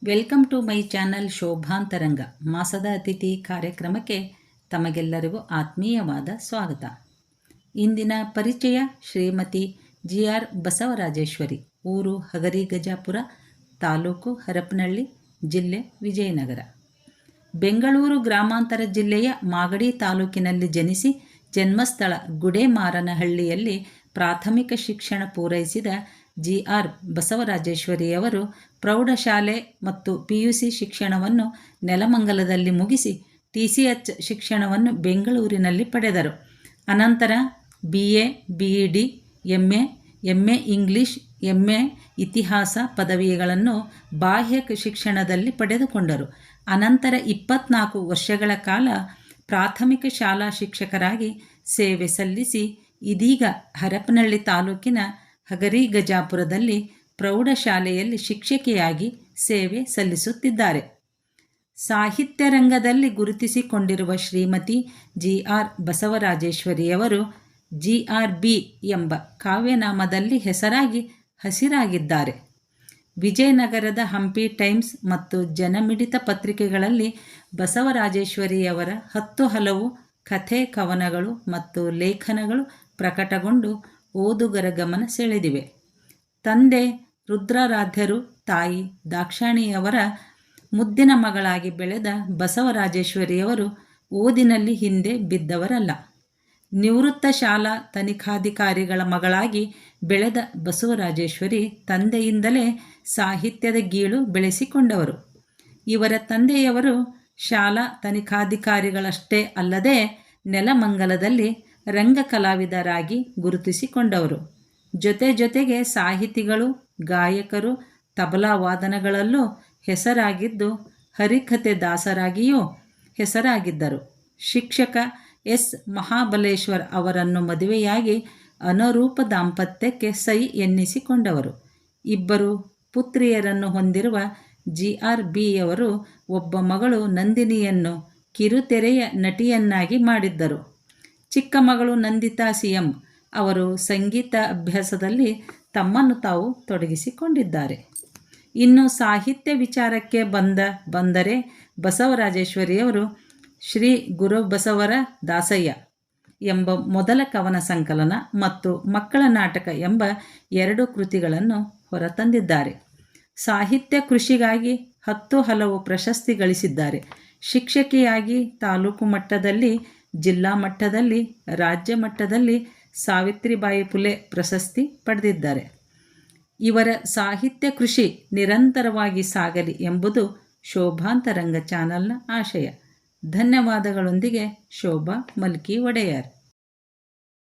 Welcome to my channel ಶೋಭಾಂತರಂಗ ಮಾಸದ ಅತಿಥಿ ಕಾರ್ಯಕ್ರಮಕ್ಕೆ ತಮಗೆಲ್ಲರಿಗೂ ಆತ್ಮೀಯವಾದ ಸ್ವಾಗತ. ಇಂದಿನ ಪರಿಚಯ ಶ್ರೀಮತಿ GR ಬಸವರಾಜೇಶ್ವರಿ, ಊರು ಹಗರಿ ಗಜಾಪುರ, ತಾಲೂಕು ಹರಪನಹಳ್ಳಿ, ಜಿಲ್ಲೆ ವಿಜಯನಗರ. ಬೆಂಗಳೂರು ಗ್ರಾಮಾಂತರ ಜಿಲ್ಲೆಯ ಮಾಗಡಿ ತಾಲೂಕಿನಲ್ಲಿ ಜನಿಸಿ ಜನ್ಮಸ್ಥಳ ಗುಡೇಮಾರನಹಳ್ಳಿಯಲ್ಲಿ ಪ್ರಾಥಮಿಕ ಶಿಕ್ಷಣ ಪೂರೈಸಿದ GR ಬಸವರಾಜೇಶ್ವರಿಯವರು ಪ್ರೌಢಶಾಲೆ ಮತ್ತು PUC ಶಿಕ್ಷಣವನ್ನು ನೆಲಮಂಗಲದಲ್ಲಿ ಮುಗಿಸಿ TCH ಶಿಕ್ಷಣವನ್ನು ಬೆಂಗಳೂರಿನಲ್ಲಿ ಪಡೆದರು. ಅನಂತರ BA, BEd, MA English, MA ಇತಿಹಾಸ ಪದವಿಗಳನ್ನು ಬಾಹ್ಯ ಶಿಕ್ಷಣದಲ್ಲಿ ಪಡೆದುಕೊಂಡರು. ಅನಂತರ 24 ವರ್ಷಗಳ ಕಾಲ ಪ್ರಾಥಮಿಕ ಶಾಲಾ ಶಿಕ್ಷಕರಾಗಿ ಸೇವೆ ಸಲ್ಲಿಸಿ ಇದೀಗ ಹರಪನಹಳ್ಳಿ ತಾಲೂಕಿನ ಹಗರಿ ಗಜಾಪುರದಲ್ಲಿ ಪ್ರೌಢಶಾಲೆಯಲ್ಲಿ ಶಿಕ್ಷಕಿಯಾಗಿ ಸೇವೆ ಸಲ್ಲಿಸುತ್ತಿದ್ದಾರೆ. ಸಾಹಿತ್ಯ ರಂಗದಲ್ಲಿ ಗುರುತಿಸಿಕೊಂಡಿರುವ ಶ್ರೀಮತಿ GR ಬಸವರಾಜೇಶ್ವರಿಯವರು GRB ಎಂಬ ಕಾವ್ಯನಾಮದಲ್ಲಿ ಹೆಸರಾಗಿ ಹಸಿರಾಗಿದ್ದಾರೆ. ವಿಜಯನಗರದ ಹಂಪಿ ಟೈಮ್ಸ್ ಮತ್ತು ಜನಮಿಡಿತ ಪತ್ರಿಕೆಗಳಲ್ಲಿ ಬಸವರಾಜೇಶ್ವರಿಯವರ 10 ಹಲವು ಕಥೆ, ಕವನಗಳು ಮತ್ತು ಲೇಖನಗಳು ಪ್ರಕಟಗೊಂಡು ಓದುಗರ ಗಮನ ಸೆಳೆದಿವೆ. ತಂದೆ ರುದ್ರಾರಾಧ್ಯರು, ತಾಯಿ ದಾಕ್ಷಾಣಿಯವರ ಮುದ್ದಿನ ಮಗಳಾಗಿ ಬೆಳೆದ ಬಸವರಾಜೇಶ್ವರಿಯವರು ಓದಿನಲ್ಲಿ ಹಿಂದೆ ಬಿದ್ದವರಲ್ಲ. ನಿವೃತ್ತ ಶಾಲಾ ತನಿಖಾಧಿಕಾರಿಗಳ ಮಗಳಾಗಿ ಬೆಳೆದ ಬಸವರಾಜೇಶ್ವರಿ ತಂದೆಯಿಂದಲೇ ಸಾಹಿತ್ಯದ ಗೀಳು ಬೆಳೆಸಿಕೊಂಡವರು. ಇವರ ತಂದೆಯವರು ಶಾಲಾ ತನಿಖಾಧಿಕಾರಿಗಳಷ್ಟೇ ಅಲ್ಲದೆ ನೆಲಮಂಗಲದಲ್ಲಿ ರಂಗ ಕಲಾವಿದರಾಗಿ ಗುರುತಿಸಿಕೊಂಡವರು. ಜೊತೆಗೆ ಸಾಹಿತಿಗಳು, ಗಾಯಕರು, ತಬಲಾ ವಾದನಗಳಲ್ಲೂ ಹೆಸರಾಗಿದ್ದು ಹರಿಕಥೆ ದಾಸರಾಗಿಯೂ ಹೆಸರಾಗಿದ್ದರು. ಶಿಕ್ಷಕ S. ಮಹಾಬಲೇಶ್ವರ್ ಅವರನ್ನು ಮದುವೆಯಾಗಿ ಅನುರೂಪ ದಾಂಪತ್ಯಕ್ಕೆ ಸೈ ಎನ್ನಿಸಿಕೊಂಡವರು. ಇಬ್ಬರು ಪುತ್ರಿಯರನ್ನು ಹೊಂದಿರುವ GRBಯವರು ಒಬ್ಬ ಮಗಳು ನಂದಿನಿಯನ್ನು ಕಿರುತೆರೆಯ ನಟಿಯನ್ನಾಗಿ ಮಾಡಿದ್ದರು. ಚಿಕ್ಕ ಮಗಳು ನಂದಿತಾ CM ಅವರು ಸಂಗೀತ ಅಭ್ಯಾಸದಲ್ಲಿ ತಮ್ಮನ್ನು ತಾವು ತೊಡಗಿಸಿಕೊಂಡಿದ್ದಾರೆ. ಇನ್ನು ಸಾಹಿತ್ಯ ವಿಚಾರಕ್ಕೆ ಬಂದರೆ ಬಸವರಾಜೇಶ್ವರಿಯವರು ಶ್ರೀ ಗುರುಬಸವರ ದಾಸಯ್ಯ ಎಂಬ ಮೊದಲ ಕವನ ಸಂಕಲನ ಮತ್ತು ಮಕ್ಕಳ ನಾಟಕ ಎಂಬ 2 ಕೃತಿಗಳನ್ನು ಹೊರತಂದಿದ್ದಾರೆ. ಸಾಹಿತ್ಯ ಕೃಷಿಗಾಗಿ 10 ಹಲವು ಪ್ರಶಸ್ತಿ ಗಳಿಸಿದ್ದಾರೆ. ಶಿಕ್ಷಕಿಯಾಗಿ ತಾಲೂಕು ಮಟ್ಟದಲ್ಲಿ, ಜಿಲ್ಲಾ ಮಟ್ಟದಲ್ಲಿ, ರಾಜ್ಯ ಮಟ್ಟದಲ್ಲಿ ಸಾವಿತ್ರಿಬಾಯಿ ಫುಲೆ ಪ್ರಶಸ್ತಿ ಪಡೆದಿದ್ದಾರೆ. ಇವರ ಸಾಹಿತ್ಯ ಕೃಷಿ ನಿರಂತರವಾಗಿ ಸಾಗಲಿ ಎಂಬುದು ಶೋಭಾಂತರಂಗ ಚಾನಲ್ನ ಆಶಯ. ಧನ್ಯವಾದಗಳೊಂದಿಗೆ ಶೋಭಾ ಮಲ್ಕಿ ಒಡೆಯರ್.